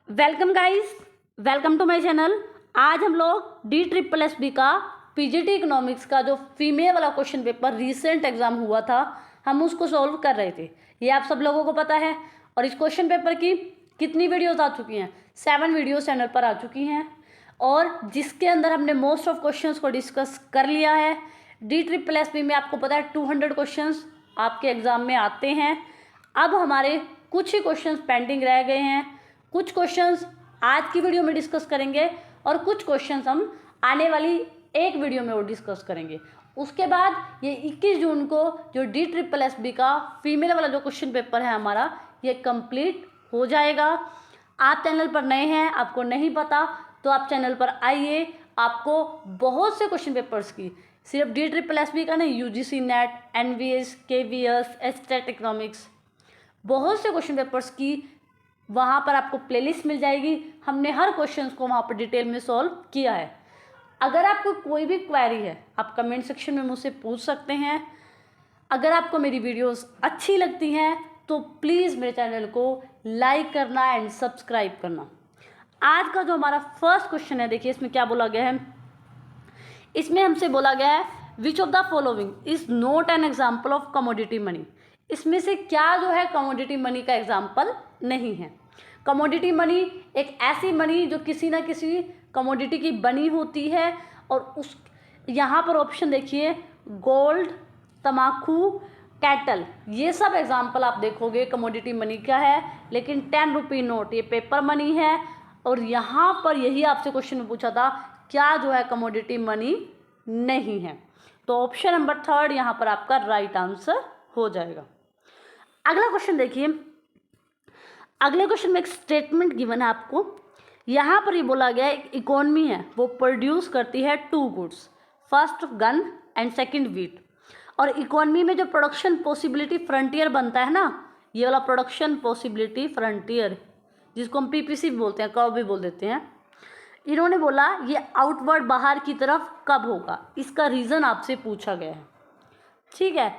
Welcome guys, welcome to my channel. आज हम लोग DSSB का PGT इकोनॉमिक्स का जो फीमेल वाला क्वेश्चन पेपर रिसेंट एग्जाम हुआ था, हम उसको सॉल्व कर रहे थे। ये आप सब लोगों को पता है। और इस क्वेश्चन पेपर की कितनी वीडियोस आ चुकी हैं? 7 वीडियोस चैनल पर आ चुकी हैं, और जिसके अंदर हमने मोस्ट ऑफ क्वेश्चंस को डिस्कस कर लिया है। DSSB में आपको पता है 200 क्वेश्चंस आपके एग्ज़ाम में आते हैं। अब हमारे कुछ ही क्वेश्चंस पेंडिंग रह गए हैं। कुछ क्वेश्चंस आज की वीडियो में डिस्कस करेंगे और कुछ क्वेश्चंस हम आने वाली एक वीडियो में वो डिस्कस करेंगे। उसके बाद ये 21 जून को जो DSSB का फीमेल वाला जो क्वेश्चन पेपर है हमारा, ये कंप्लीट हो जाएगा। आप चैनल पर नए हैं, आपको नहीं पता, तो आप चैनल पर आइए। आपको बहुत से क्वेश्चन पेपर्स की, सिर्फ DSSB का नहीं, UGC net, NVS, KVS, STAT economics, बहुत से क्वेश्चन पेपर्स की वहाँ पर आपको प्लेलिस्ट मिल जाएगी। हमने हर क्वेश्चंस को वहाँ पर डिटेल में सॉल्व किया है। अगर आपको कोई भी क्वेरी है, आप कमेंट सेक्शन में मुझसे पूछ सकते हैं। अगर आपको मेरी वीडियोस अच्छी लगती हैं तो प्लीज़ मेरे चैनल को लाइक करना एंड सब्सक्राइब करना। आज का जो हमारा फर्स्ट क्वेश्चन है, देखिए इसमें क्या बोला गया है। इसमें हमसे बोला गया है which of the following is not an example of commodity money. इसमें से क्या जो है कमोडिटी मनी का एग्जाम्पल नहीं है। कमोडिटी मनी एक ऐसी मनी जो किसी ना किसी कमोडिटी की बनी होती है, और उस यहाँ पर ऑप्शन देखिए, गोल्ड, तम्बाकू, कैटल, ये सब एग्जाम्पल आप देखोगे कमोडिटी मनी का है। लेकिन 10 रुपये नोट ये पेपर मनी है। और यहाँ पर यही आपसे क्वेश्चन में पूछा था, क्या जो है कमोडिटी मनी नहीं है। तो ऑप्शन नंबर 3 यहाँ पर आपका राइट आंसर हो जाएगा। अगला क्वेश्चन देखिए। अगले क्वेश्चन में एक स्टेटमेंट गिवन है आपको। यहाँ पर ये बोला गया है एक इकोनॉमी है, वो प्रोड्यूस करती है 2 goods, first gun and second wheat. और इकोनॉमी में जो प्रोडक्शन पॉसिबिलिटी फ्रंटियर बनता है ना, ये वाला प्रोडक्शन पॉसिबिलिटी फ्रंटियर, जिसको हम PPC भी बोलते हैं, कर्व भी बोल देते हैं। इन्होंने बोला ये आउटवर्ड बाहर की तरफ कब होगा, इसका रीज़न आपसे पूछा गया है। ठीक है,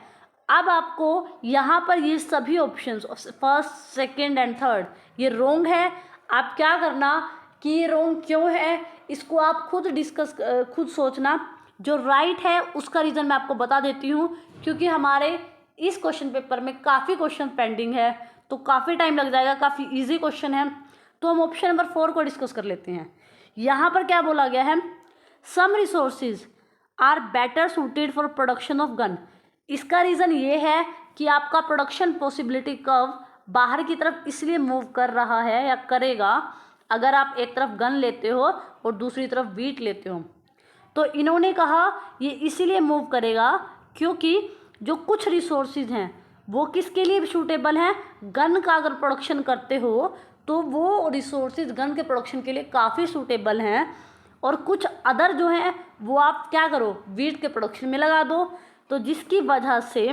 अब आपको यहाँ पर ये सभी options first, second and third ये रोंग है। आप क्या करना कि ये रोंग क्यों है, इसको आप खुद सोचना। जो राइट है उसका रीज़न मैं आपको बता देती हूँ, क्योंकि हमारे इस क्वेश्चन पेपर में काफ़ी क्वेश्चन पेंडिंग है, तो काफ़ी टाइम लग जाएगा। काफ़ी ईजी क्वेश्चन है, तो हम ऑप्शन नंबर 4 को डिस्कस कर लेते हैं। यहाँ पर क्या बोला गया है, some resources are better suited for production of gun. इसका रीज़न ये है कि आपका प्रोडक्शन पॉसिबिलिटी कर्व बाहर की तरफ इसलिए मूव कर रहा है या करेगा, अगर आप एक तरफ गन लेते हो और दूसरी तरफ व्हीट लेते हो। तो इन्होंने कहा ये इसीलिए मूव करेगा क्योंकि जो कुछ रिसोर्सेज हैं वो किसके लिए सूटेबल हैं, गन का अगर प्रोडक्शन करते हो तो वो रिसोर्सेज गन के प्रोडक्शन के लिए काफ़ी सूटेबल हैं, और कुछ अदर जो हैं वो आप क्या करो, व्हीट के प्रोडक्शन में लगा दो। तो जिसकी वजह से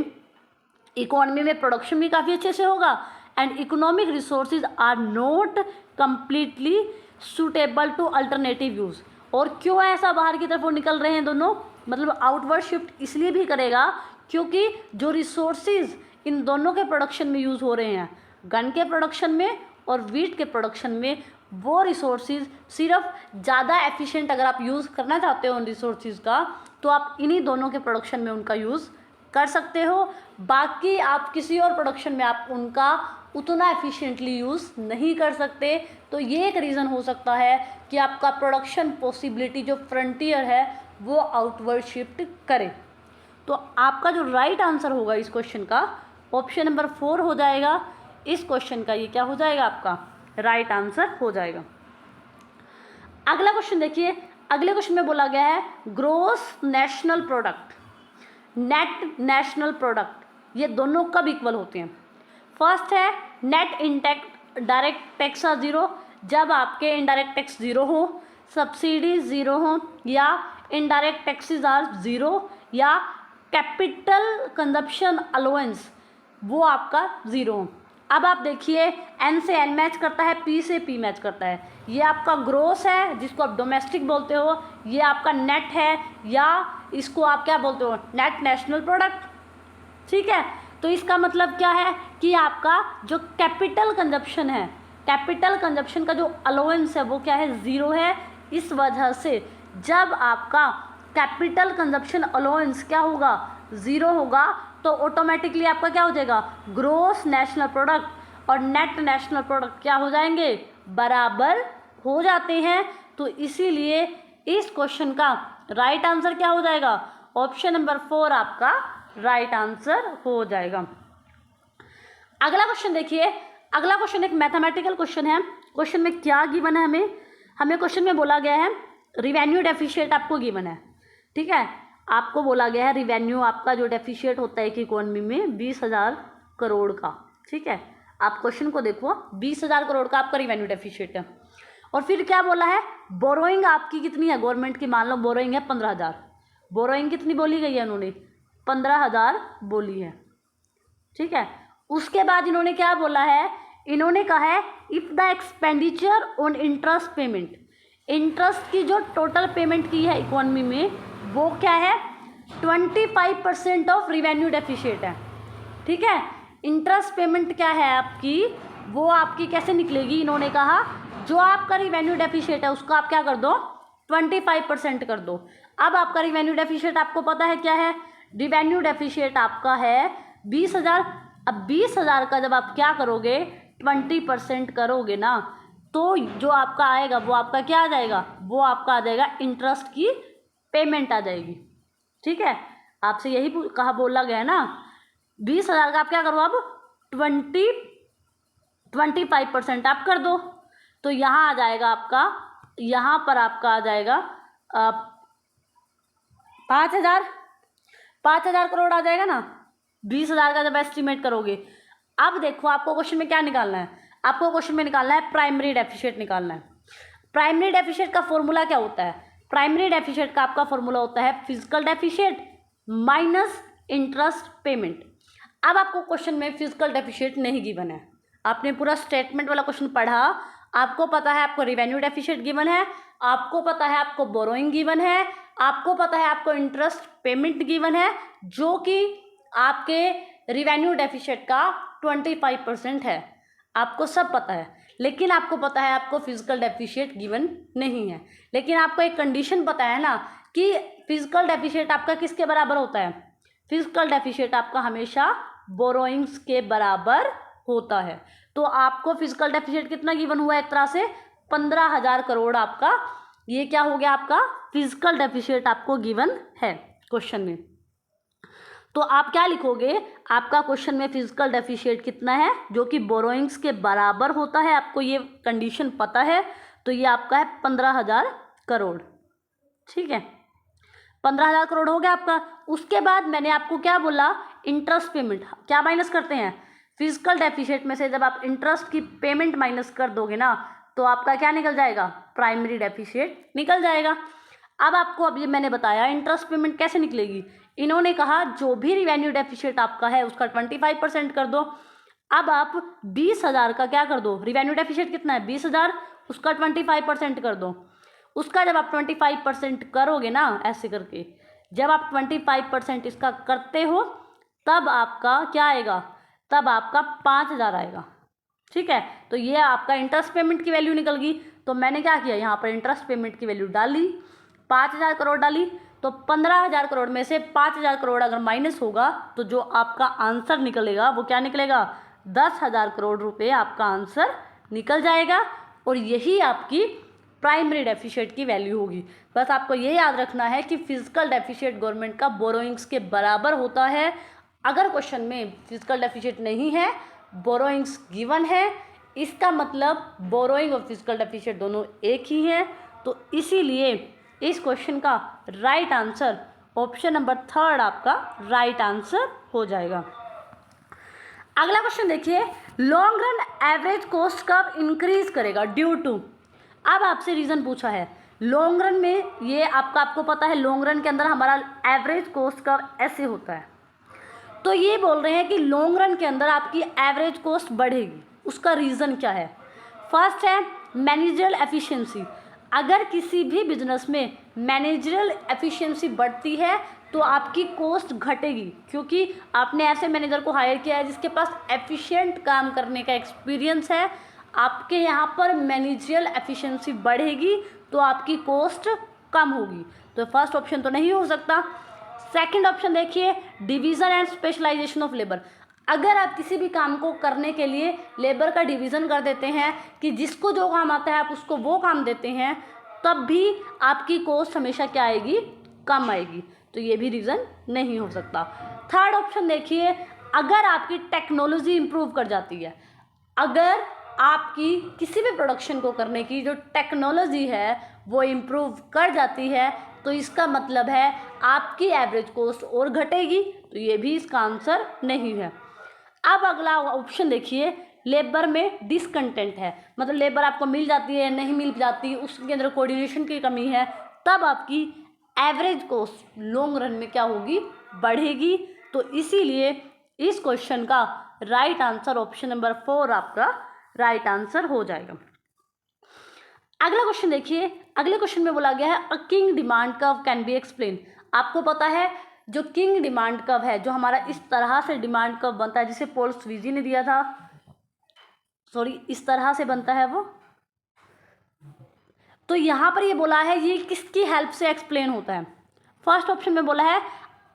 इकोनॉमी में प्रोडक्शन भी काफ़ी अच्छे से होगा, and economic resources are not completely suitable to alternative use. और क्यों ऐसा बाहर की तरफ वो निकल रहे हैं दोनों, मतलब आउटवर्ड शिफ्ट इसलिए भी करेगा क्योंकि जो रिसोर्सेज इन दोनों के प्रोडक्शन में यूज़ हो रहे हैं, गन के प्रोडक्शन में और व्हीट के प्रोडक्शन में, वो रिसोर्सेज सिर्फ ज़्यादा एफिशिएंट अगर आप यूज़ करना चाहते हो उन रिसोर्सेज का, तो आप इन्हीं दोनों के प्रोडक्शन में उनका यूज़ कर सकते हो। बाकी आप किसी और प्रोडक्शन में आप उनका उतना एफिशिएंटली यूज़ नहीं कर सकते। तो ये एक रीज़न हो सकता है कि आपका प्रोडक्शन पॉसिबिलिटी जो फ्रंटियर है वो आउटवर्ड शिफ्ट करे। तो आपका जो राइट आंसर होगा इस क्वेश्चन का, ऑप्शन नंबर 4 हो जाएगा। इस क्वेश्चन का ये क्या हो जाएगा, आपका राइट आंसर हो जाएगा। अगला क्वेश्चन देखिए। अगले क्वेश्चन में बोला गया है gross national product, net national product, ये दोनों कब इक्वल होते हैं। फर्स्ट है net indirect direct tax are 0, जब आपके इनडायरेक्ट टैक्स 0 हो, सब्सिडी 0 हो, या इनडायरेक्ट टैक्सेस आर 0, या कैपिटल कंजप्शन अलाउंस वो आपका 0 हो। अब आप देखिए N से N मैच करता है, P से P मैच करता है। ये आपका ग्रोस है जिसको आप डोमेस्टिक बोलते हो, ये आपका नेट है, या इसको आप क्या बोलते हो, नेट नेशनल प्रोडक्ट। ठीक है, तो इसका मतलब क्या है कि आपका जो कैपिटल कंजप्शन है कैपिटल कंजप्शन का जो अलाउंस है वो क्या है, 0 है। इस वजह से जब आपका कैपिटल कंजप्शन अलाउंस क्या होगा, 0 होगा, तो ऑटोमेटिकली आपका क्या हो जाएगा, ग्रोस नेशनल प्रोडक्ट और नेट नेशनल प्रोडक्ट क्या हो जाएंगे, बराबर हो जाते हैं। तो इसीलिए इस क्वेश्चन का राइट आंसर क्या हो जाएगा, ऑप्शन नंबर 4 आपका राइट आंसर हो जाएगा। अगला क्वेश्चन देखिए, अगला क्वेश्चन एक मैथमेटिकल क्वेश्चन है। क्वेश्चन में क्या गिवन है, हमें क्वेश्चन में बोला गया है रिवेन्यू डेफिशिएट आपको गिवन है, ठीक है। आपको बोला गया है रिवेन्यू आपका जो डेफिशिएट होता है एक इकोनॉमी में 20,000 करोड़ का, ठीक है। आप क्वेश्चन को देखो, 20,000 करोड़ का आपका रिवेन्यू डेफिशिएट है। और फिर क्या बोला है, बोरोइंग आपकी कितनी है गवर्नमेंट की, मान लो बोरोइंग है 15,000। बोरोइंग कितनी बोली गई है, उन्होंने 15,000 बोली है, ठीक है। उसके बाद इन्होंने क्या बोला है, इन्होंने कहा है if the expenditure on interest payment, interest की जो टोटल पेमेंट की है इकोनॉमी में वो क्या है, 25% ऑफ रिवेन्यू डेफिशिएट है, ठीक है। इंटरेस्ट पेमेंट क्या है आपकी, वो आपकी कैसे निकलेगी, इन्होंने कहा जो आपका रिवेन्यू डेफिशिएट है उसका आप क्या कर दो, 25% कर दो। अब आपका रिवेन्यू डेफिशिएट आपको पता है क्या है, रिवेन्यू डेफिशिएट आपका है 20,000। अब 20,000 का जब आप क्या करोगे, 20% करोगे ना, तो जो आपका आएगा वो आपका क्या आ जाएगा, वो आपका आ जाएगा इंटरेस्ट की पेमेंट आ जाएगी, ठीक है। आपसे यही कहा बोला गया है ना, 20,000 का आप क्या करो, अब 25% आप कर दो, तो यहाँ आ जाएगा आपका, यहाँ पर आपका आ जाएगा 5,000 करोड़ आ जाएगा ना, 20,000 का जब एस्टिमेट करोगे। अब देखो आपको क्वेश्चन में क्या निकालना है, आपको क्वेश्चन में निकालना है प्राइमरी डेफिशिएट निकालना है। प्राइमरी डेफिशिएट का फॉर्मूला क्या होता है, प्राइमरी डेफिशिएट का आपका फॉर्मूला होता है physical deficit minus interest payment. अब आपको क्वेश्चन में फिजिकल डेफिशिएट नहीं गिवन है, आपने पूरा स्टेटमेंट वाला क्वेश्चन पढ़ा, आपको पता है आपको रिवेन्यू डेफिशिएट गिवन है, आपको पता है आपको बोरोइंग गिवन है, आपको पता है आपको इंटरेस्ट पेमेंट गिवन है, जो कि आपके रिवेन्यू डेफिशिएट का 25% है, आपको सब पता है। लेकिन आपको पता है आपको फिजिकल डेफिशिएट गिवन नहीं है। लेकिन आपको एक कंडीशन पता है ना कि फिजिकल डेफिशिएट आपका किसके बराबर होता है, फिजिकल डेफिशिएट आपका हमेशा बोरोइंग्स के बराबर होता है। तो आपको फिजिकल डेफिशिएट कितना गिवन हुआ है, एक तरह से 15,000 करोड़ आपका, ये क्या हो गया आपका फिजिकल डेफिशिएट आपको गिवन है क्वेश्चन में। तो आप क्या लिखोगे, आपका क्वेश्चन में फिजिकल डेफिशिएट कितना है, जो कि बोरोइंग्स के बराबर होता है, आपको ये कंडीशन पता है, तो ये आपका है 15,000 करोड़, ठीक है। 15,000 करोड़ हो गया आपका। उसके बाद मैंने आपको क्या बोला, इंटरेस्ट पेमेंट क्या माइनस करते हैं, फिजिकल डेफिशिएट में से जब आप इंटरेस्ट की पेमेंट माइनस कर दोगे ना, तो आपका क्या निकल जाएगा, प्राइमरी डेफिशिएट निकल जाएगा। अब आपको अब ये मैंने बताया इंटरेस्ट पेमेंट कैसे निकलेगी, इन्होंने कहा जो भी रिवेन्यू डेफिशिएट आपका है उसका 25% कर दो। अब आप 20,000 का क्या कर दो, रिवेन्यू डेफिशिएट कितना है 20,000, उसका 25% कर दो। उसका जब आप 25% करोगे ना, ऐसे करके जब आप 25% इसका करते हो, तब आपका क्या आएगा, तब आपका 5,000 आएगा, ठीक है। तो ये आपका इंटरेस्ट पेमेंट की वैल्यू निकल गई। तो मैंने क्या किया, यहाँ पर इंटरेस्ट पेमेंट की वैल्यू डाली, 5,000 करोड़ डाली। तो 15,000 करोड़ में से 5,000 करोड़ अगर माइनस होगा, तो जो आपका आंसर निकलेगा वो क्या निकलेगा, 10,000 करोड़ रुपए आपका आंसर निकल जाएगा। और यही आपकी प्राइमरी डेफिशिएट की वैल्यू होगी। बस आपको ये याद रखना है कि फिजिकल डेफिशिएट गवर्नमेंट का बोरोइंग्स के बराबर होता है। अगर क्वेश्चन में फिजिकल डेफिशिएट नहीं है, बोरोइंग्स गिवन है, इसका मतलब बोरोइंग और फिजिकल डेफिशिएट दोनों एक ही हैं। तो इसीलिए इस क्वेश्चन का राइट आंसर ऑप्शन नंबर 3 आपका राइट आंसर हो जाएगा। अगला क्वेश्चन देखिए, लॉन्ग रन एवरेज कॉस्ट कब इंक्रीज करेगा ड्यू टू। अब आपसे रीज़न पूछा है लॉन्ग रन में, ये आपको पता है लॉन्ग रन के अंदर हमारा एवरेज कॉस्ट कब ऐसे होता है। तो ये बोल रहे हैं कि लॉन्ग रन के अंदर आपकी एवरेज कॉस्ट बढ़ेगी, उसका रीज़न क्या है। फर्स्ट है मैनेजरल एफिशिएंसी। अगर किसी भी बिजनेस में मैनेजरल एफिशिएंसी बढ़ती है तो आपकी कॉस्ट घटेगी, क्योंकि आपने ऐसे मैनेजर को हायर किया है जिसके पास एफिशिएंट काम करने का एक्सपीरियंस है, आपके यहाँ पर मैनेजरियल एफिशिएंसी बढ़ेगी तो आपकी कॉस्ट कम होगी। तो फर्स्ट ऑप्शन तो नहीं हो सकता। सेकंड ऑप्शन देखिए, division and specialisation of labour. अगर आप किसी भी काम को करने के लिए लेबर का डिवीज़न कर देते हैं कि जिसको जो काम आता है आप उसको वो काम देते हैं, तब भी आपकी कॉस्ट हमेशा क्या आएगी, कम आएगी। तो ये भी रीज़न नहीं हो सकता। थर्ड ऑप्शन देखिए, अगर आपकी टेक्नोलॉजी इम्प्रूव कर जाती है, अगर आपकी किसी भी प्रोडक्शन को करने की जो टेक्नोलॉजी है वो इम्प्रूव कर जाती है, तो इसका मतलब है आपकी एवरेज कॉस्ट और घटेगी। तो ये भी इसका आंसर नहीं है। अब अगला ऑप्शन देखिए, लेबर में डिसकंटेंट है, मतलब लेबर आपको मिल जाती है, नहीं मिल जाती, उसके अंदर कोऑर्डिनेशन की कमी है, तब आपकी एवरेज कॉस्ट लॉन्ग रन में क्या होगी, बढ़ेगी। तो इसीलिए इस क्वेश्चन का राइट आंसर ऑप्शन नंबर 4 आपका राइट आंसर हो जाएगा। अगला क्वेश्चन देखिए, अगले क्वेश्चन में बोला गया है a king demand curve can be explain. आपको पता है जो किंग डिमांड कर्व है, जो हमारा इस तरह से डिमांड कर्व बनता है, जिसे पॉल स्वीजी ने दिया था, सॉरी इस तरह से बनता है वो। तो यहाँ पर ये बोला है ये किसकी हेल्प से एक्सप्लेन होता है। फर्स्ट ऑप्शन में बोला है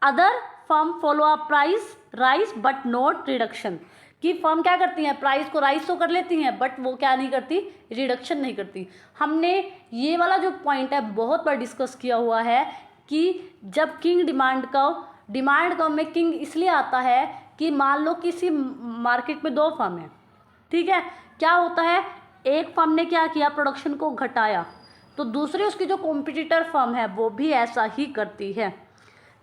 other firm follow a price rise but not reduction, कि फर्म क्या करती हैं, प्राइस को राइज तो कर लेती हैं बट वो क्या नहीं करती, रिडक्शन नहीं करती। हमने ये वाला जो पॉइंट है बहुत बार डिस्कस किया हुआ है कि जब किंग डिमांड कर्व में किंग इसलिए आता है कि मान लो किसी मार्केट में 2 फर्म है, ठीक है, क्या होता है, एक फर्म ने क्या किया, प्रोडक्शन को घटाया, तो दूसरी उसकी जो कॉम्पिटिटर फर्म है वो भी ऐसा ही करती है।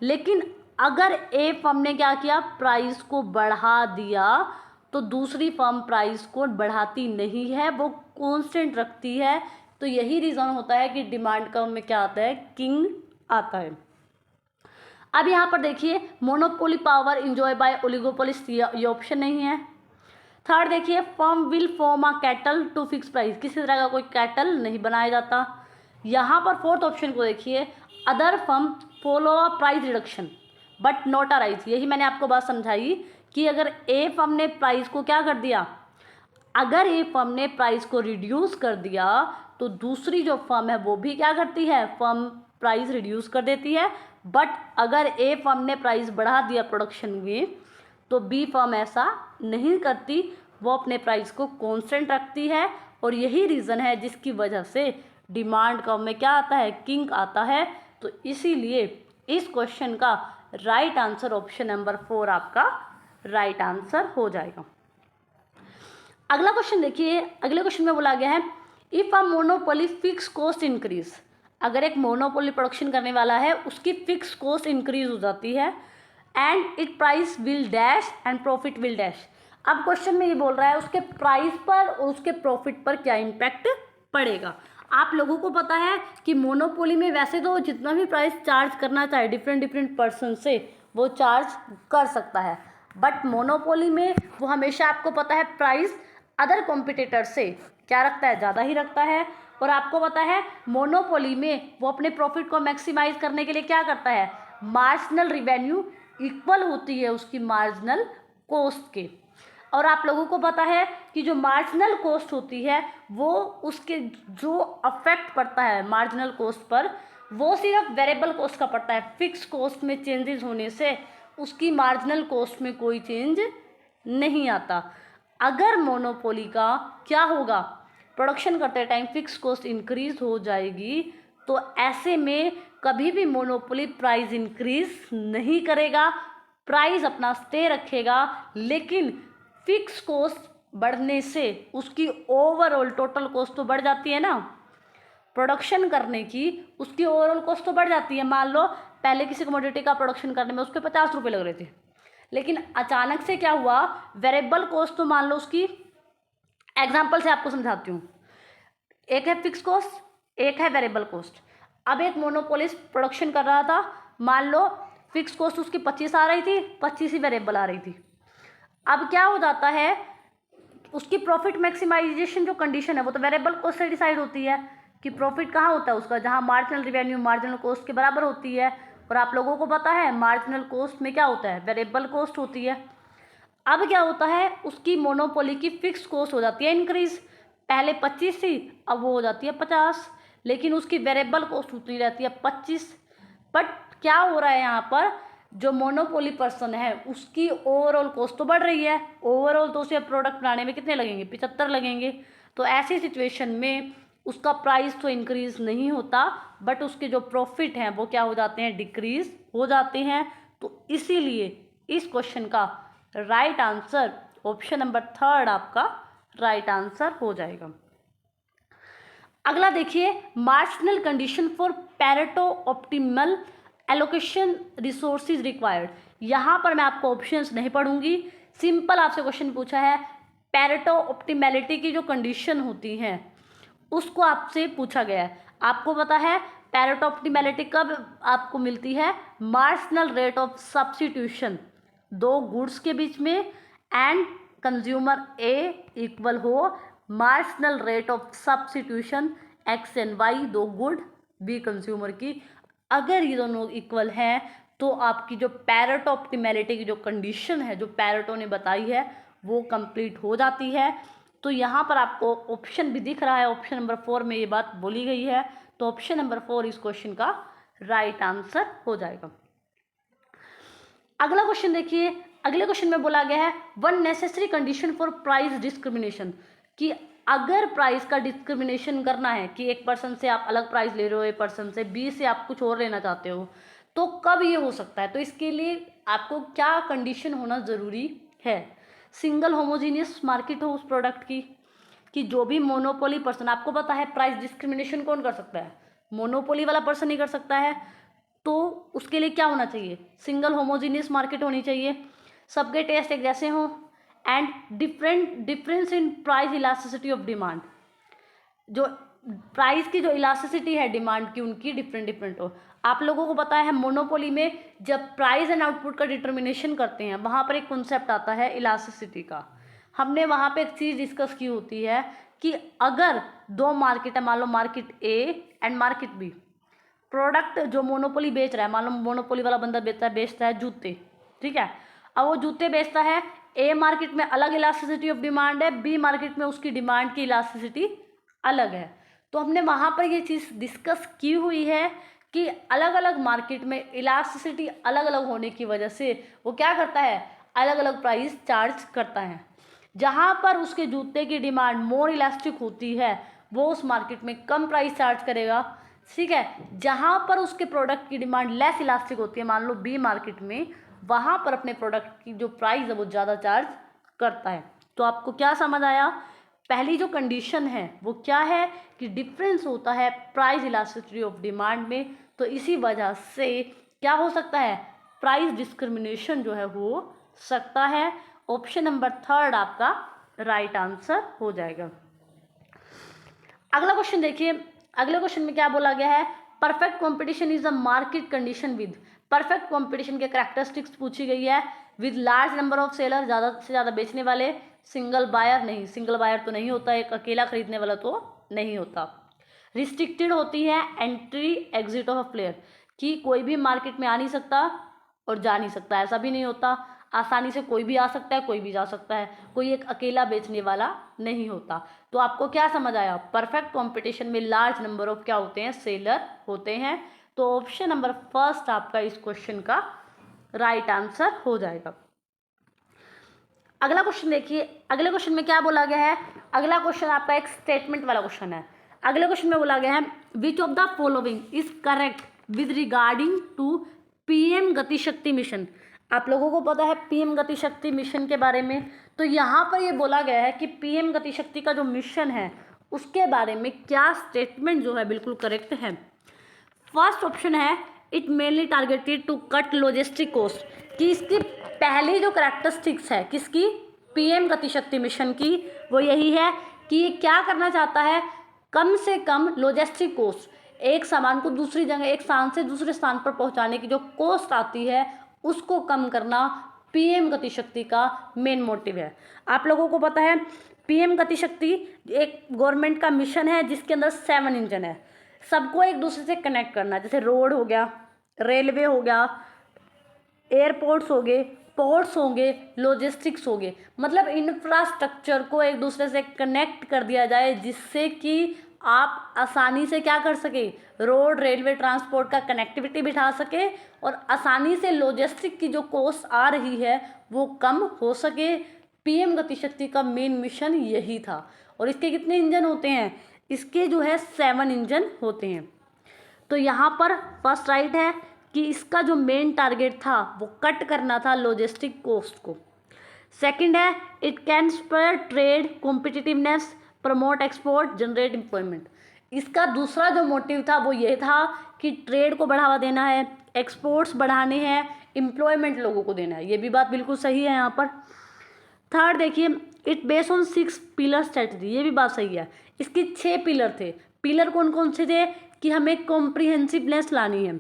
लेकिन अगर ए फर्म ने क्या किया, प्राइस को बढ़ा दिया, तो दूसरी फर्म प्राइस को बढ़ाती नहीं है, वो कांस्टेंट रखती है। तो यही रीज़न होता है कि डिमांड कर्व में क्या आता है, किंग आता है। अब यहाँ पर देखिए monopoly power enjoy by oligopolist, ये ऑप्शन नहीं है। थर्ड देखिए firm will form a cartel to fix price, किसी तरह का कोई कैटल नहीं बनाया जाता। यहाँ पर फोर्थ ऑप्शन को देखिए other firm follow a price reduction but not a rise. यही मैंने आपको बात समझाई कि अगर ए फर्म ने प्राइस को क्या कर दिया, अगर ए फर्म ने प्राइस को रिड्यूस कर दिया तो दूसरी जो फर्म है वो भी क्या करती है, फर्म प्राइस रिड्यूस कर देती है। बट अगर ए फर्म ने प्राइस बढ़ा दिया प्रोडक्शन में, तो बी फर्म ऐसा नहीं करती, वो अपने प्राइस को कांस्टेंट रखती है। और यही रीज़न है जिसकी वजह से डिमांड कर्व में क्या आता है, किंग आता है। तो इसीलिए इस क्वेश्चन का राइट आंसर ऑप्शन नंबर 4 आपका राइट आंसर हो जाएगा। अगला क्वेश्चन देखिए, अगले क्वेश्चन में बोला गया है if a monopoly fix cost increase, अगर एक मोनोपोली प्रोडक्शन करने वाला है उसकी फिक्स कॉस्ट इंक्रीज हो जाती है and it price will dash and profit will dash. अब क्वेश्चन में ये बोल रहा है उसके प्राइस पर और उसके प्रॉफिट पर क्या इम्पैक्ट पड़ेगा। आप लोगों को पता है कि मोनोपोली में वैसे तो जितना भी प्राइस चार्ज करना चाहे डिफरेंट पर्सन से वो चार्ज कर सकता है, बट मोनोपोली में वो हमेशा आपको पता है प्राइस अदर कॉम्पिटिटर से क्या रखता है, ज़्यादा ही रखता है। और आपको पता है मोनोपोली में वो अपने प्रॉफिट को मैक्सिमाइज करने के लिए क्या करता है, मार्जिनल रिवेन्यू इक्वल होती है उसकी मार्जिनल कॉस्ट के। और आप लोगों को पता है कि जो मार्जिनल कॉस्ट होती है वो उसके जो अफेक्ट पड़ता है मार्जिनल कॉस्ट पर, वो सिर्फ वेरिएबल कॉस्ट का पड़ता है। फिक्स कॉस्ट में चेंजेस होने से उसकी मार्जिनल कॉस्ट में कोई चेंज नहीं आता। अगर मोनोपोली का क्या होगा, प्रोडक्शन करते टाइम फिक्स कॉस्ट इंक्रीज हो जाएगी, तो ऐसे में कभी भी मोनोपोली प्राइस इंक्रीज नहीं करेगा, प्राइस अपना स्टे रखेगा। लेकिन फिक्स कॉस्ट बढ़ने से उसकी ओवरऑल टोटल कॉस्ट तो बढ़ जाती है ना, प्रोडक्शन करने की उसकी ओवरऑल कॉस्ट तो बढ़ जाती है। मान लो पहले किसी कमोडिटी का प्रोडक्शन करने में उसके 50 रुपये लग रहे थे, लेकिन अचानक से क्या हुआ, वेरिएबल कॉस्ट तो मान लो उसकी, एग्जाम्पल से आपको समझाती हूँ, एक है फिक्स कॉस्ट, एक है वेरिएबल कॉस्ट। अब एक मोनोपोलिस्ट प्रोडक्शन कर रहा था, मान लो फिक्स कॉस्ट उसकी 25 आ रही थी, 25 ही वेरिएबल आ रही थी। अब क्या हो जाता है, उसकी प्रॉफिट मैक्सिमाइजेशन जो कंडीशन है वो तो वेरिएबल कॉस्ट से डिसाइड होती है कि प्रॉफिट कहाँ होता है उसका, जहाँ मार्जिनल रिवेन्यू मार्जिनल कॉस्ट के बराबर होती है। और आप लोगों को पता है मार्जिनल कॉस्ट में क्या होता है, वेरिएबल कॉस्ट होती है। अब क्या होता है, उसकी मोनोपोली की फिक्स कॉस्ट हो जाती है इंक्रीज। पहले 25 थी, अब वो हो जाती है 50, लेकिन उसकी वेरिएबल कॉस्ट उतनी रहती है 25। बट क्या हो रहा है यहाँ पर, जो मोनोपोली पर्सन है उसकी ओवरऑल कॉस्ट तो बढ़ रही है, ओवरऑल तो उसे प्रोडक्ट बनाने में कितने लगेंगे, 75 लगेंगे। तो ऐसी सिचुएशन में उसका प्राइस तो इंक्रीज नहीं होता, बट उसके जो प्रॉफिट हैं वो क्या हो जाते हैं, डिक्रीज हो जाते हैं। तो इसीलिए इस क्वेश्चन का राइट आंसर ऑप्शन नंबर 3 आपका राइट आंसर हो जाएगा। अगला देखिए, marginal condition for Pareto optimal allocation resources required. यहाँ पर मैं आपको ऑप्शंस नहीं पढ़ूंगी, सिंपल आपसे क्वेश्चन पूछा है, पैरेटो ऑप्टिमैलिटी की जो कंडीशन होती हैं उसको आपसे पूछा गया है। आपको पता है पैरेटो ऑप्टिमैलिटी कब आपको मिलती है, मार्जिनल रेट ऑफ सब्स्टिट्यूशन दो गुड्स के बीच में एंड कंज्यूमर ए इक्वल हो marginal rate of substitution X and Y, दो गुड बी कंज्यूमर की। अगर ये दोनों इक्वल हैं तो आपकी जो पैरेटो ऑप्टिमैलिटी की जो कंडीशन है, जो पैरेटो ने बताई है, वो कंप्लीट हो जाती है। तो यहाँ पर आपको ऑप्शन भी दिख रहा है, ऑप्शन नंबर 4 में ये बात बोली गई है। तो ऑप्शन नंबर 4 इस क्वेश्चन का राइट आंसर हो जाएगा। अगला क्वेश्चन देखिए, अगले क्वेश्चन में बोला गया है one necessary condition for price discrimination, कि अगर प्राइस का डिस्क्रिमिनेशन करना है कि एक पर्सन से आप अलग प्राइस ले रहे हो, एक पर्सन से बी से आप कुछ और लेना चाहते हो, तो कब ये हो सकता है। तो इसके लिए आपको क्या कंडीशन होना ज़रूरी है, सिंगल होमोजीनियस मार्केट हो उस प्रोडक्ट की, कि जो भी मोनोपोली पर्सन, आपको पता है प्राइस डिस्क्रिमिनेशन कौन कर सकता है, मोनोपोली वाला पर्सन ही कर सकता है। तो उसके लिए क्या होना चाहिए, सिंगल होमोजीनियस मार्केट होनी चाहिए, सबके टेस्ट एक जैसे हों and difference in price elasticity of demand, जो प्राइस की जो इलास्टिसिटी है डिमांड की उनकी डिफरेंट हो। आप लोगों को पता है मोनोपोली में जब प्राइस एंड आउटपुट का डिटर्मिनेशन करते हैं वहाँ पर एक कॉन्सेप्ट आता है इलास्टिसिटी का। हमने वहाँ पे एक चीज़ डिस्कस की होती है कि अगर दो मार्केट है, मान लो market A and market B, product जो मोनोपोली बेच रहा है, मान लो मोनोपोली वाला बंदा बेचता है जूते, ठीक है। अब वो जूते बेचता है, ए मार्केट में अलग इलास्टिसिटी ऑफ डिमांड है, बी मार्केट में उसकी डिमांड की इलास्टिसिटी अलग है। तो हमने वहाँ पर ये चीज़ डिस्कस की हुई है कि अलग अलग मार्केट में इलास्टिसिटी अलग अलग होने की वजह से वो क्या करता है, अलग अलग प्राइस चार्ज करता है। जहाँ पर उसके जूते की डिमांड मोर इलास्टिक होती है वो उस मार्केट में कम प्राइस चार्ज करेगा, ठीक है। जहाँ पर उसके प्रोडक्ट की डिमांड लेस इलास्टिक होती है, मान लो बी मार्केट में, वहाँ पर अपने प्रोडक्ट की जो प्राइस है वो ज़्यादा चार्ज करता है। तो आपको क्या समझ आया, पहली जो कंडीशन है वो क्या है कि डिफरेंस होता है प्राइस इलास्टिसिटी ऑफ डिमांड में। तो इसी वजह से क्या हो सकता है, प्राइस डिस्क्रिमिनेशन जो है हो सकता है। ऑप्शन नंबर 3 आपका राइट आंसर हो जाएगा। अगला क्वेश्चन देखिए, अगले क्वेश्चन में क्या बोला गया है, perfect competition is a market condition with, perfect competition के कैरेक्टरिस्टिक्स पूछी गई है, with large number of seller, ज़्यादा से ज़्यादा बेचने वाले, सिंगल बायर नहीं, सिंगल बायर तो नहीं होता, एक अकेला खरीदने वाला तो नहीं होता, रिस्ट्रिक्टेड होती है entry exit of a player, कि कोई भी मार्केट में आ नहीं सकता और जा नहीं सकता, ऐसा भी नहीं होता, आसानी से कोई भी आ सकता है कोई भी जा सकता है, कोई एक अकेला बेचने वाला नहीं होता। तो आपको क्या समझ आया, परफेक्ट कंपटीशन में लार्ज नंबर ऑफ क्या होते हैं, सेलर होते हैं। तो ऑप्शन नंबर 1 आपका इस क्वेश्चन का राइट आंसर हो जाएगा। अगला क्वेश्चन देखिए, अगले क्वेश्चन में क्या बोला गया है, अगला क्वेश्चन आपका एक स्टेटमेंट वाला क्वेश्चन है। अगले क्वेश्चन में बोला गया है which of the following is correct with regarding to PM Gati Shakti mission. आप लोगों को पता है पीएम गति शक्ति मिशन के बारे में, तो यहाँ पर ये बोला गया है कि पीएम गति शक्ति का जो मिशन है उसके बारे में क्या स्टेटमेंट जो है बिल्कुल करेक्ट है। फर्स्ट ऑप्शन है it mainly targeted to cut logistic cost, कि इसकी पहली जो करैक्टरिस्टिक्स है किसकी, पीएम गति शक्ति मिशन की, वो यही है कि ये क्या करना चाहता है, कम से कम लॉजिस्टिक कॉस्ट, एक सामान को दूसरी जगह, एक स्थान से दूसरे स्थान पर पहुंचाने की जो कॉस्ट आती है उसको कम करना पीएम गति शक्ति का मेन मोटिव है। आप लोगों को पता है पीएम गति शक्ति एक गवर्नमेंट का मिशन है जिसके अंदर 7 इंजन है, सबको एक दूसरे से कनेक्ट करना, जैसे रोड हो गया, रेलवे हो गया, एयरपोर्ट्स हो गए, पोर्ट्स होंगे, लॉजिस्टिक्स होंगे, मतलब इंफ्रास्ट्रक्चर को एक दूसरे से कनेक्ट कर दिया जाए जिससे कि आप आसानी से क्या कर सके, रोड रेलवे ट्रांसपोर्ट का कनेक्टिविटी बिठा सके और आसानी से लॉजिस्टिक की जो कॉस्ट आ रही है वो कम हो सके। पीएम गतिशक्ति का मेन मिशन यही था। और इसके कितने इंजन होते हैं, इसके जो है 7 इंजन होते हैं। तो यहाँ पर फर्स्ट राइट है कि इसका जो मेन टारगेट था वो कट करना था लॉजिस्टिक कॉस्ट को। सेकंड है it can spur trade competitiveness, promote export, generate employment. इसका दूसरा जो मोटिव था वो ये था कि ट्रेड को बढ़ावा देना है, एक्सपोर्ट्स बढ़ाने हैं, एम्प्लॉयमेंट लोगों को देना है। ये भी बात बिल्कुल सही है यहाँ पर। थर्ड देखिए it based on 6 pillar strategy, ये भी बात सही है। इसके 6 पिलर थे। पिलर कौन कौन से थे कि हमें कॉम्प्रिहेंसिवनेस लानी है,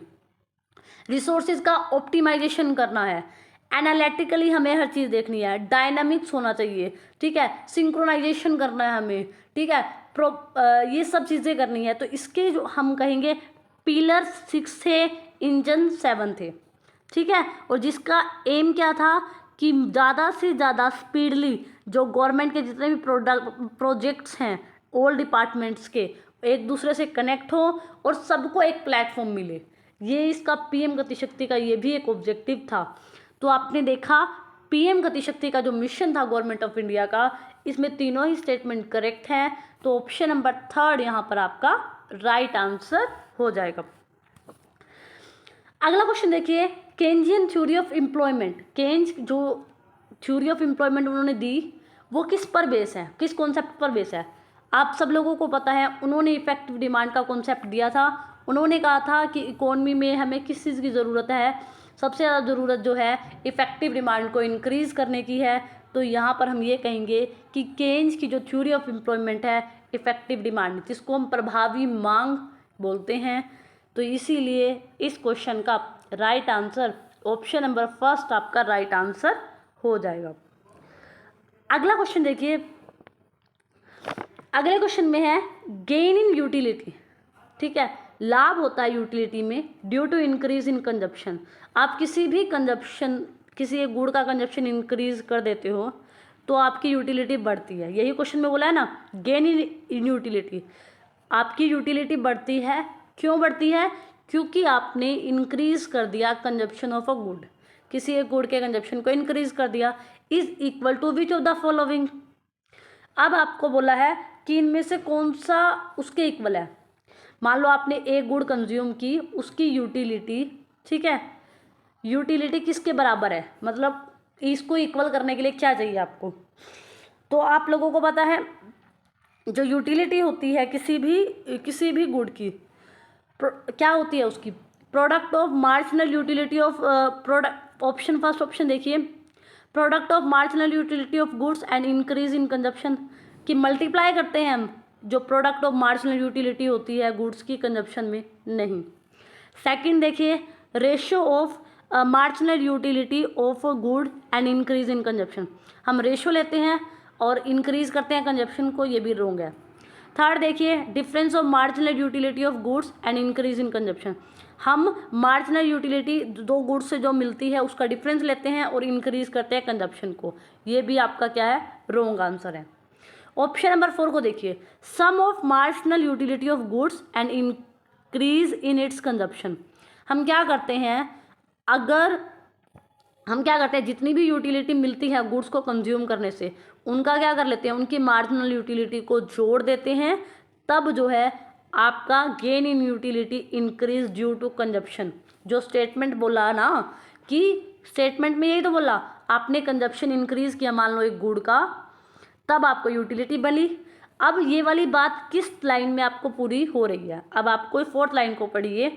रिसोर्सेज का ऑप्टिमाइजेशन करना है, एनालिटिकली हमें हर चीज़ देखनी है, डायनामिक्स होना चाहिए, ठीक है, सिंक्रोनाइजेशन करना है हमें, ठीक है, ये सब चीज़ें करनी है। तो इसके जो हम कहेंगे पिलर 6 थे, इंजन 7 थे, ठीक है। और जिसका एम क्या था कि ज़्यादा से ज़्यादा स्पीडली जो गवर्नमेंट के जितने भी प्रोजेक्ट्स हैं ऑल डिपार्टमेंट्स के एक दूसरे से कनेक्ट हो और सबको एक प्लेटफॉर्म मिले। ये इसका पीएम गतिशक्ति का ये भी एक ऑब्जेक्टिव था। तो आपने देखा पीएम गतिशक्ति का जो मिशन था गवर्नमेंट ऑफ इंडिया का, इसमें तीनों ही स्टेटमेंट करेक्ट हैं। तो ऑप्शन नंबर 3 यहाँ पर आपका राइट आंसर हो जाएगा। अगला क्वेश्चन देखिए केंजियन थ्योरी ऑफ एम्प्लॉयमेंट। केंज जो थ्योरी ऑफ एम्प्लॉयमेंट उन्होंने दी वो किस पर बेस है, किस कॉन्सेप्ट पर बेस है? आप सब लोगों को पता है उन्होंने इफेक्टिव डिमांड का कॉन्सेप्ट दिया था। उन्होंने कहा था कि इकोनॉमी में हमें किस चीज़ की ज़रूरत है, सबसे ज़्यादा ज़रूरत जो है इफेक्टिव डिमांड को इंक्रीज़ करने की है। तो यहाँ पर हम ये कहेंगे कि केंज की जो थ्योरी ऑफ एम्प्लॉयमेंट है इफेक्टिव डिमांड, जिसको हम प्रभावी मांग बोलते हैं। तो इसीलिए इस क्वेश्चन का राइट आंसर ऑप्शन नंबर 1 आपका राइट आंसर हो जाएगा। अगला क्वेश्चन देखिए, अगले क्वेश्चन में है गेन इन यूटिलिटी, ठीक है, लाभ होता है यूटिलिटी में due to increase in consumption. आप किसी भी कंजप्शन, किसी एक गुड का कंजप्शन इंक्रीज कर देते हो तो आपकी यूटिलिटी बढ़ती है। यही क्वेश्चन में बोला है ना, गेन इन यूटिलिटी, आपकी यूटिलिटी बढ़ती है। क्यों बढ़ती है? क्योंकि आपने इंक्रीज कर दिया कंजप्शन ऑफ अ गुड, किसी एक गुड के कंजप्शन को इंक्रीज कर दिया। Is equal to which of the following. अब आपको बोला है कि इनमें से कौन सा उसके इक्वल है। मान लो आपने एक गुड कंज्यूम की, उसकी यूटिलिटी, ठीक है, यूटिलिटी किसके बराबर है, मतलब इसको इक्वल करने के लिए क्या चाहिए आपको। तो आप लोगों को पता है जो यूटिलिटी होती है किसी भी गुड की क्या होती है, उसकी product of marginal utility of product. Option first option देखिए, product of marginal utility of goods and increase in consumption, कि मल्टीप्लाई करते हैं हम जो प्रोडक्ट ऑफ मार्जिनल यूटिलिटी होती है गुड्स की कंजप्शन में, नहीं। सेकंड देखिए ratio of marginal utility of good and increase in consumption, हम रेशियो लेते हैं और इंक्रीज करते हैं कंजप्शन को, ये भी रॉन्ग है। थर्ड देखिए difference of marginal utility of goods and increase in consumption, हम मार्जिनल यूटिलिटी दो गुड्स से जो मिलती है उसका डिफरेंस लेते हैं और इंक्रीज करते हैं कंजप्शन को, ये भी आपका क्या है, रॉन्ग आंसर है। ऑप्शन नंबर 4 को देखिए, sum of marginal utility of goods and increase in its consumption, हम क्या करते हैं, जितनी भी यूटिलिटी मिलती है गुड्स को कंज्यूम करने से उनका क्या कर लेते हैं, उनकी मार्जिनल यूटिलिटी को जोड़ देते हैं, तब जो है आपका gain in utility increase due to consumption. जो स्टेटमेंट बोला ना, कि स्टेटमेंट में यही तो बोला, आपने कंजप्शन इंक्रीज किया मान लो एक गुड का, तब आपको यूटिलिटी बनी। अब ये वाली बात किस लाइन में आपको पूरी हो रही है, अब आपको 4th लाइन को पढ़िए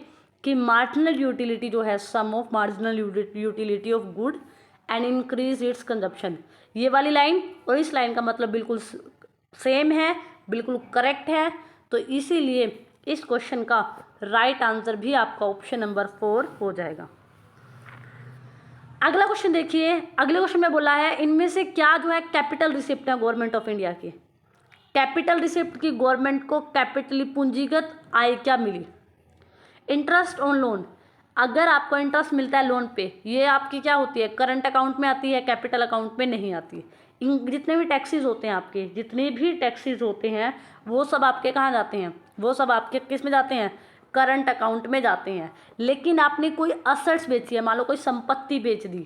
कि मार्जिनल यूटिलिटी जो है sum of marginal utility of good and increase its consumption, ये वाली लाइन और इस लाइन का मतलब बिल्कुल सेम है, बिल्कुल करेक्ट है। तो इसीलिए इस क्वेश्चन का राइट आंसर भी आपका ऑप्शन नंबर 4 हो जाएगा। अगला क्वेश्चन देखिए, अगले क्वेश्चन में बोला है इनमें से क्या जो है कैपिटल रिसिप्ट है गवर्नमेंट ऑफ इंडिया की। कैपिटल रिसिप्ट की गवर्नमेंट को कैपिटली पूंजीगत आय क्या मिली, इंटरेस्ट ऑन लोन, अगर आपको इंटरेस्ट मिलता है लोन पे, ये आपकी क्या होती है, करंट अकाउंट में आती है, कैपिटल अकाउंट में नहीं आती है। इन जितने भी टैक्सेस होते हैं आपके, जितने भी टैक्सेस होते हैं वो सब आपके कहाँ जाते हैं, वो सब आपके किस में जाते हैं, करंट अकाउंट में जाते हैं। लेकिन आपने कोई असेट्स बेची है, मान लो कोई संपत्ति बेच दी,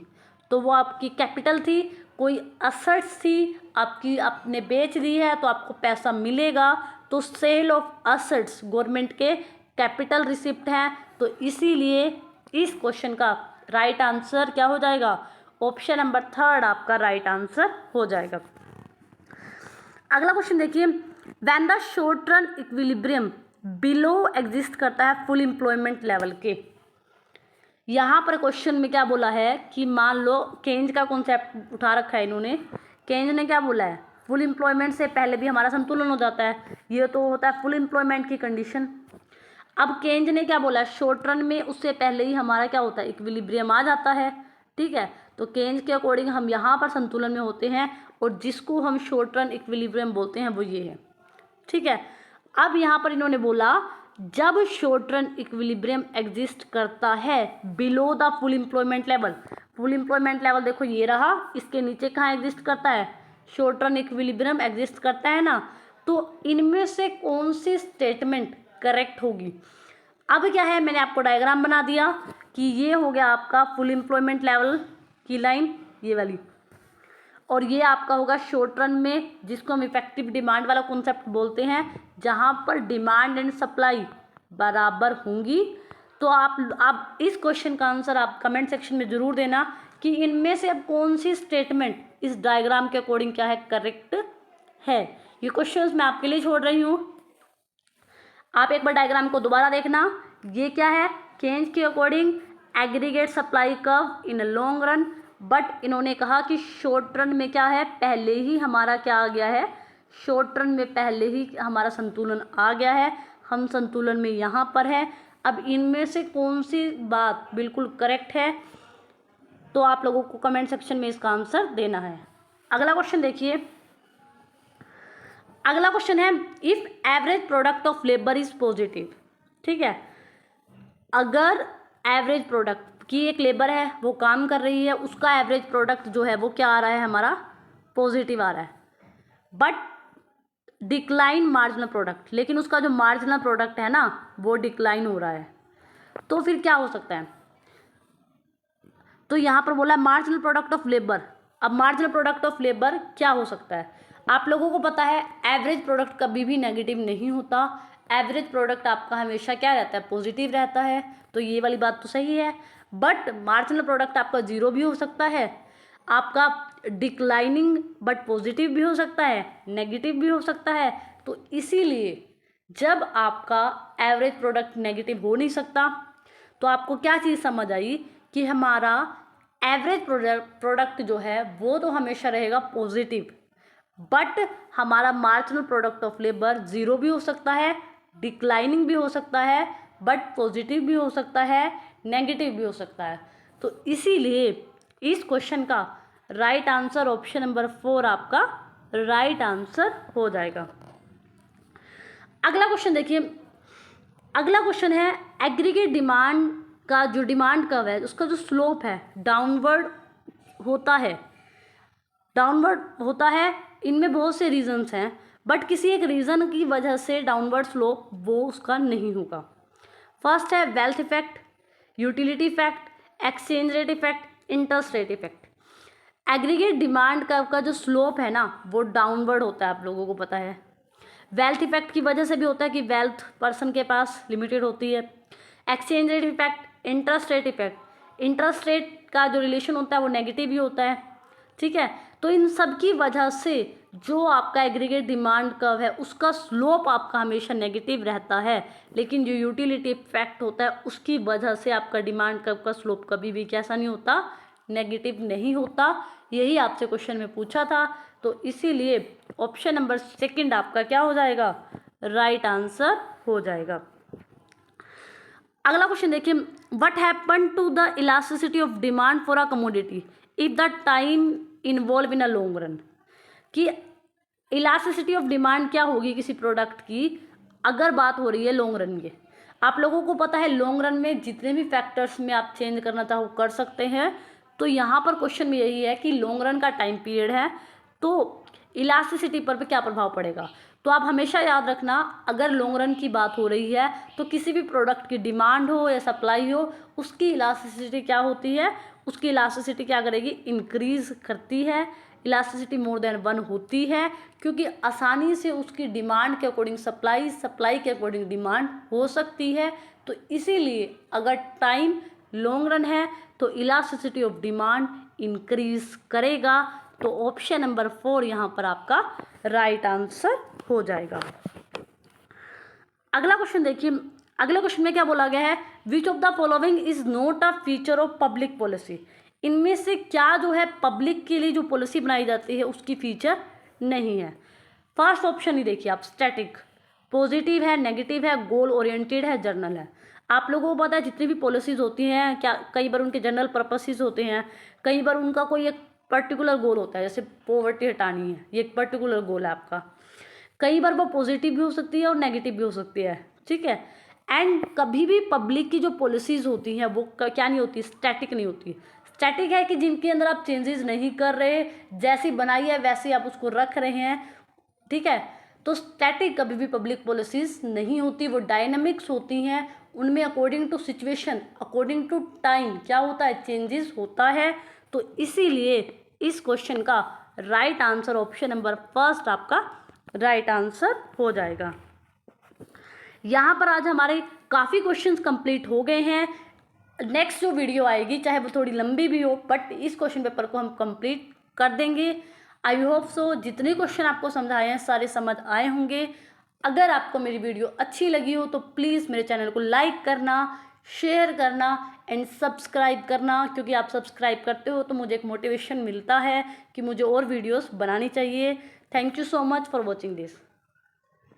तो वो आपकी कैपिटल थी, कोई असेट्स थी आपकी, आपने बेच दी है तो आपको पैसा मिलेगा। तो सेल ऑफ असेट्स गवर्नमेंट के कैपिटल रिसिप्ट हैं, तो इसीलिए इस क्वेश्चन का राइट आंसर क्या हो जाएगा, ऑप्शन नंबर 3 आपका राइट आंसर हो जाएगा। अगला क्वेश्चन देखिए, when the short run equilibrium below exist करता है फुल एम्प्लॉयमेंट लेवल के। यहाँ पर क्वेश्चन में क्या बोला है कि मान लो केन्ज का कॉन्सेप्ट उठा रखा है इन्होंने। केन्ज ने क्या बोला है, फुल एम्प्लॉयमेंट से पहले भी हमारा संतुलन हो जाता है, ये तो होता है फुल एम्प्लॉयमेंट की कंडीशन। अब केन्ज ने क्या बोला, शॉर्ट रन में उससे पहले ही हमारा क्या होता है, इक्विलिब्रियम आ जाता है। ठीक है, तो केन्ज के अकॉर्डिंग हम यहाँ पर संतुलन में होते हैं, और जिसको हम शॉर्ट रन इक्विलिब्रियम बोलते हैं वो ये है। ठीक है, अब यहाँ पर इन्होंने बोला जब शॉर्ट रन इक्विलिब्रियम एग्जिस्ट करता है below the full employment level. Full employment level देखो ये रहा, इसके नीचे कहाँ एग्जिस्ट करता है, शॉर्ट रन इक्विलिब्रियम एग्जिस्ट करता है ना। तो इनमें से कौन सी स्टेटमेंट करेक्ट होगी। अब क्या है, मैंने आपको डायग्राम बना दिया कि ये हो गया आपका फुल एम्प्लॉयमेंट लेवल की लाइन, ये वाली, और ये आपका होगा शॉर्ट रन में, जिसको हम इफेक्टिव डिमांड वाला कॉन्सेप्ट बोलते हैं, जहाँ पर डिमांड एंड सप्लाई बराबर होंगी। तो आप इस क्वेश्चन का आंसर आप कमेंट सेक्शन में ज़रूर देना कि इनमें से अब कौन सी स्टेटमेंट इस डायग्राम के अकॉर्डिंग क्या है, करेक्ट है। ये क्वेश्चंस मैं आपके लिए छोड़ रही हूँ, आप एक बार डायग्राम को दोबारा देखना। ये क्या है, केन्ज के according aggregate supply curve in long run, but इन्होंने कहा कि शॉर्ट रन में क्या है, पहले ही हमारा क्या आ गया है, शॉर्ट रन में पहले ही हमारा संतुलन आ गया है, हम संतुलन में यहाँ पर है। अब इनमें से कौन सी बात बिल्कुल करेक्ट है, तो आप लोगों को कमेंट सेक्शन में इसका आंसर देना है। अगला क्वेश्चन देखिए, अगला क्वेश्चन है if average product of labour is positive. ठीक है, अगर एवरेज प्रोडक्ट की एक लेबर है, वो काम कर रही है, उसका एवरेज प्रोडक्ट जो है वो क्या आ रहा है, हमारा पॉजिटिव आ रहा है, बट डिक्लाइन मार्जिनल प्रोडक्ट, लेकिन उसका जो मार्जिनल प्रोडक्ट है ना वो डिक्लाइन हो रहा है, तो फिर क्या हो सकता है। तो यहाँ पर बोला मार्जिनल प्रोडक्ट ऑफ लेबर। अब मार्जिनल प्रोडक्ट ऑफ लेबर क्या हो सकता है, आप लोगों को पता है एवरेज प्रोडक्ट कभी भी नेगेटिव नहीं होता, एवरेज प्रोडक्ट आपका हमेशा क्या रहता है, पॉजिटिव रहता है। तो ये वाली बात तो सही है, बट मार्जिनल प्रोडक्ट आपका जीरो भी हो सकता है, आपका डिक्लाइनिंग बट पॉजिटिव भी हो सकता है, नेगेटिव भी हो सकता है। तो इसीलिए जब आपका एवरेज प्रोडक्ट नेगेटिव हो नहीं सकता, तो आपको क्या चीज़ समझ आई कि हमारा एवरेज प्रोडक्ट जो है वो तो हमेशा रहेगा पॉजिटिव, बट हमारा marginal product of labour zero भी हो सकता है, डिक्लाइनिंग भी हो सकता है, बट पॉजिटिव भी हो सकता है, नेगेटिव भी हो सकता है। तो इसीलिए इस क्वेश्चन का राइट आंसर ऑप्शन नंबर 4 आपका राइट आंसर हो जाएगा। अगला क्वेश्चन देखिए, अगला क्वेश्चन है एग्रीगेट डिमांड का जो डिमांड कर्व है उसका जो स्लोप है डाउनवर्ड होता है, डाउनवर्ड होता है। इनमें बहुत से रीजंस हैं, बट किसी एक रीज़न की वजह से डाउनवर्ड स्लोप वो उसका नहीं होगा। फर्स्ट है wealth effect, utility effect, exchange rate effect, interest rate effect. Aggregate demand curve का जो स्लोप है ना वो डाउनवर्ड होता है, आप लोगों को पता है। वेल्थ इफेक्ट की वजह से भी होता है कि वेल्थ पर्सन के पास लिमिटेड होती है। Exchange rate effect, interest rate effect, interest rate का जो रिलेशन होता है वो नेगेटिव ही होता है। ठीक है, तो इन सब की वजह से जो आपका एग्रीगेट डिमांड कर्व है उसका स्लोप आपका हमेशा नेगेटिव रहता है, लेकिन जो यूटिलिटी इफेक्ट होता है उसकी वजह से आपका डिमांड कर्व का स्लोप कभी भी कैसा नहीं होता, नेगेटिव नहीं होता। यही आपसे क्वेश्चन में पूछा था, तो इसीलिए ऑप्शन नंबर 2 आपका क्या हो जाएगा, राइट आंसर हो जाएगा। अगला क्वेश्चन देखिए, what happen to the elasticity of demand for a commodity if the time involve in a long run. कि इलास्टिसिटी ऑफ डिमांड क्या होगी किसी प्रोडक्ट की, अगर बात हो रही है लॉन्ग रन की। आप लोगों को पता है लॉन्ग रन में जितने भी फैक्टर्स में आप चेंज करना चाहो कर सकते हैं। तो यहाँ पर क्वेश्चन में यही है कि लॉन्ग रन का टाइम पीरियड है तो इलास्टिसिटी पर भी क्या प्रभाव पड़ेगा। तो आप हमेशा याद रखना, अगर लॉन्ग रन की बात हो रही है तो किसी भी प्रोडक्ट की डिमांड हो या सप्लाई हो, उसकी इलास्टिसिटी क्या होती है, उसकी इलास्टिसिटी क्या करेगी, इंक्रीज करती है। इलास्टिसिटी मोर देन 1 होती है क्योंकि आसानी से उसकी डिमांड के अकॉर्डिंग सप्लाई, सप्लाई के अकॉर्डिंग डिमांड हो सकती है। तो इसीलिए अगर टाइम लॉन्ग रन है तो इलास्टिसिटी ऑफ डिमांड इंक्रीज करेगा। तो ऑप्शन नंबर 4 यहाँ पर आपका राइट आंसर हो जाएगा। अगला क्वेश्चन देखिए, अगले क्वेश्चन में क्या बोला गया है, which of the following is not a feature of public policy. इनमें से क्या जो है पब्लिक के लिए जो पॉलिसी बनाई जाती है उसकी फीचर नहीं है। फर्स्ट ऑप्शन ही देखिए आप, स्टैटिक, पॉजिटिव है, नेगेटिव है, गोल ओरिएंटेड है, जर्नल है। आप लोगों को पता है जितनी भी पॉलिसीज होती हैं क्या कई बार उनके जनरल पर्पसेस होते हैं, कई बार उनका कोई एक पर्टिकुलर गोल होता है, जैसे पॉवर्टी हटानी है, ये एक पर्टिकुलर गोल है आपका। कई बार वो पॉजिटिव भी हो सकती है और नेगेटिव भी हो सकती है, ठीक है। एंड कभी भी पब्लिक की जो पॉलिसीज होती हैं वो क्या नहीं होती, स्टैटिक नहीं होती। स्टैटिक है कि जिनके अंदर आप चेंजेस नहीं कर रहे, जैसी बनाई है वैसे आप उसको रख रहे हैं, ठीक है। तो स्टैटिक कभी भी पब्लिक पॉलिसीज नहीं होती, वो डायनामिक्स होती हैं। उनमें according to situation, according to time क्या होता है, चेंजेस होता है। तो इसीलिए इस क्वेश्चन का right answer option number first आपका राइट आंसर हो जाएगा। यहाँ पर आज हमारे काफ़ी क्वेश्चंस कंप्लीट हो गए हैं। नेक्स्ट जो वीडियो आएगी चाहे वो थोड़ी लंबी भी हो, बट इस क्वेश्चन पेपर को हम कंप्लीट कर देंगे। आई होप सो जितने क्वेश्चन आपको समझाए हैं सारे समझ आए होंगे। अगर आपको मेरी वीडियो अच्छी लगी हो तो प्लीज़ मेरे चैनल को लाइक करना, शेयर करना एंड सब्सक्राइब करना, क्योंकि आप सब्सक्राइब करते हो तो मुझे एक मोटिवेशन मिलता है कि मुझे और वीडियोस बनानी चाहिए। Thank you so much for watching this.